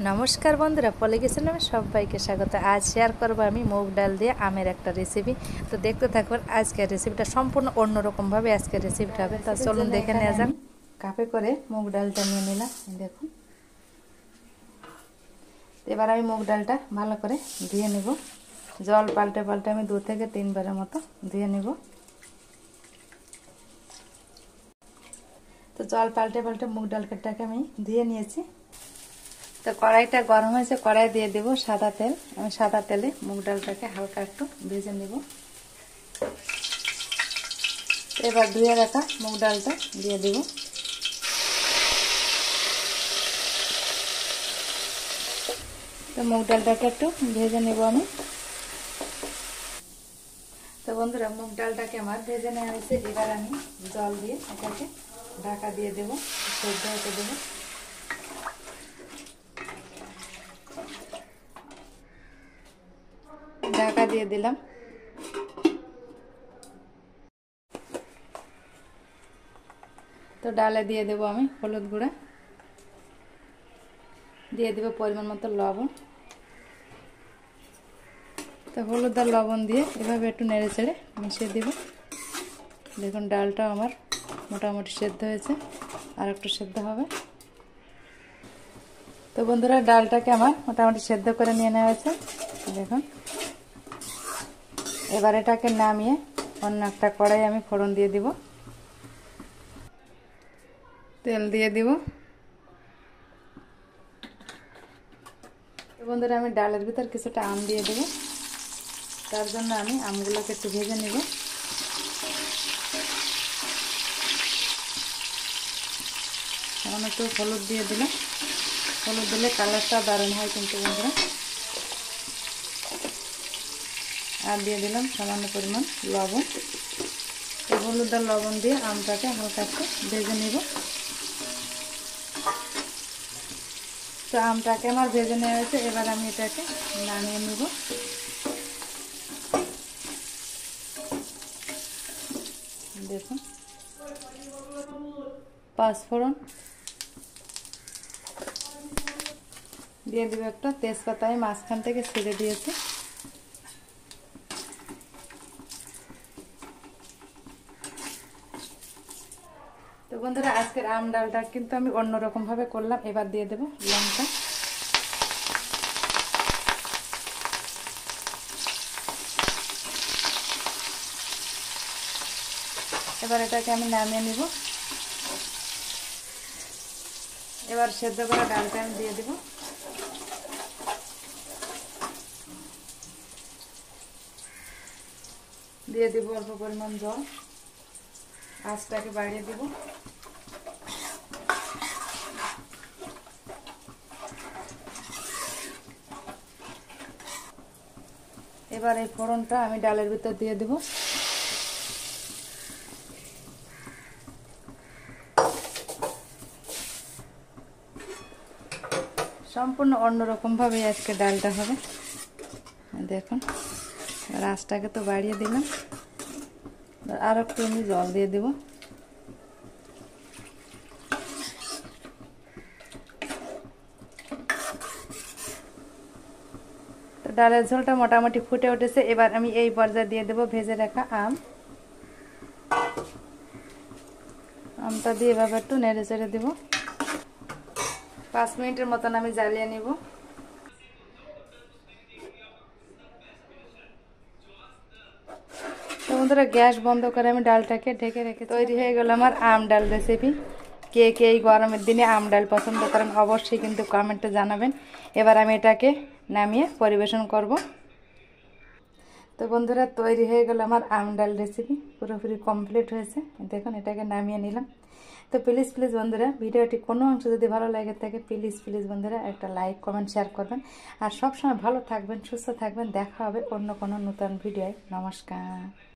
নমস্কার বন্ধুরা, পলি কিচেনে সবাইকে স্বাগত। আজ শেয়ার করবো আমি মুগ ডাল দিয়ে আমের একটা রেসিপি। তো দেখতে থাকবেন আজকের রেসিপিটা সম্পূর্ণ অন্যরকমভাবে আজকের রেসিপিটা হবে। তা চলুন দেখে নেওয়া যাক। কাপে করে মুগ ডালটা নিয়ে নিলাম, দেখুন। এবার আমি মুগ ডালটা ভালো করে ধুয়ে নেব। জল পাল্টে পাল্টে আমি 2 থেকে 3 বারের মতো ধুয়ে নেব। তো জল পাল্টে পাল্টে মুগ ডালটাকে আমি ধুয়ে নিয়েছি। তো কড়াইটা গরম হয়েছে, কড়াই দিয়ে দেব সাদা তেল। আমি সাদা তেলে মুগ ডালটাকে হালকা একটু ভেজে নেব। এবার ধুয়ে রাখা মুগ ডালটা দিয়ে দেব। তো মুগ ডালটাকে একটু ভেজে নেব আমি। তো বন্ধুরা, মুগ ডালটাকে আমার ভেজে নেওয়া হয়েছে। এবার আমি জল দিয়ে এটাকে ঢাকা দিয়ে দেব, সেদ্ধ হতে দেবো। ঢাকা দিয়ে দিলাম। তো ডালে দিয়ে দেব আমি হলুদ গুঁড়া, দিয়ে দেব পরিমাণ মতো লবণ। তো হলুদ আর লবণ দিয়ে এভাবে একটু নেড়ে চেড়ে মিশিয়ে দেব। দেখুন ডালটা আমার মোটামুটি সেদ্ধ হয়েছে, আর একটু সেদ্ধ হবে। তো বন্ধুরা, ডালটাকে আমার মোটামুটি সেদ্ধ করে নিয়ে নেওয়া হয়েছে, দেখুন। এবার এটাকে নামিয়ে অন্য একটা কড়াই আমি ফোড়ন দিয়ে দিব। তেল দিয়ে দিব। তো বন্ধুরা, আমি ডালের ভিতর কিছুটা আম দিয়ে দেব। তার জন্য আমি আমগুলোকে একটু ভেজে নেব। এখন একটু হলুদ দিয়ে দিলাম। হলুদ দিলে কালারটা দারুণ হয় কিন্তু বন্ধুরা। আর দিয়ে দিলাম সামান্য পরিমাণ লবণ। এই হলুদ আর লবণ দিয়ে আমটাকে হালকা একটু ভেজে নেব। তো আমটাকে আমার ভেজে নেওয়া হয়েছে। এবার আমি এটাকে নামিয়ে নেব। দেখুন, পাঁচফোড়ন দিয়ে দেবো, একটা তেজপাতা আমি মাঝখান থেকে ছিঁড়ে দিয়েছি। তো বন্ধুরা, আজকের আম ডালটা কিন্তু আমি অন্যরকম ভাবে করলাম। এবার দিয়ে দেব লঙ্কা। এবার এটাকে আমি নামিয়ে নিব। এবার সেদ্ধ করা ডালটা আমি দিয়ে দেব। দিয়ে দেব অল্প পরিমাণ জল। আঁচটাকে বাড়িয়ে দেব। এবার এই ফোড়নটা আমি ডালের ভিতর দিয়ে দেব। সম্পূর্ণ অন্যরকম ভাবে আজকে ডালটা হবে, দেখুন। আঁচটাকে তো বাড়িয়ে দিলাম। আর একটু আমি জল দিয়ে দেব। তো ডালের ঝোলটা মোটামুটি ফুটে উঠেছে। এবার আমি এই পর্যায়ে দিয়ে দেব ভেজে রাখা আম। আমটা দিয়ে এভাবে একটু নেড়ে চেড়ে দেব। 5 মিনিটের মতন আমি জ্বালিয়ে নিব। তো বন্ধুরা, গ্যাস বন্ধ করে আমি ডালটাকে ঢেকে রেখে তৈরি হয়ে গেল আমার আম ডাল রেসিপি। কে কে এই গরমের দিনে আম ডাল পছন্দ করেন অবশ্যই কিন্তু কমেন্টে জানাবেন। এবার আমি এটাকে নামিয়ে পরিবেশন করব। তো বন্ধুরা, তৈরি হয়ে গেল আমার আম ডাল রেসিপি, পুরোপুরি কমপ্লিট হয়েছে। দেখুন, এটাকে নামিয়ে নিলাম। তো প্লিজ প্লিজ বন্ধুরা, ভিডিওটি কোনো অংশ যদি ভালো লাগে থাকে প্লিজ প্লিজ বন্ধুরা একটা লাইক কমেন্ট শেয়ার করবেন। আর সবসময় ভালো থাকবেন, সুস্থ থাকবেন। দেখা হবে অন্য কোনো নতুন ভিডিওয়। নমস্কার।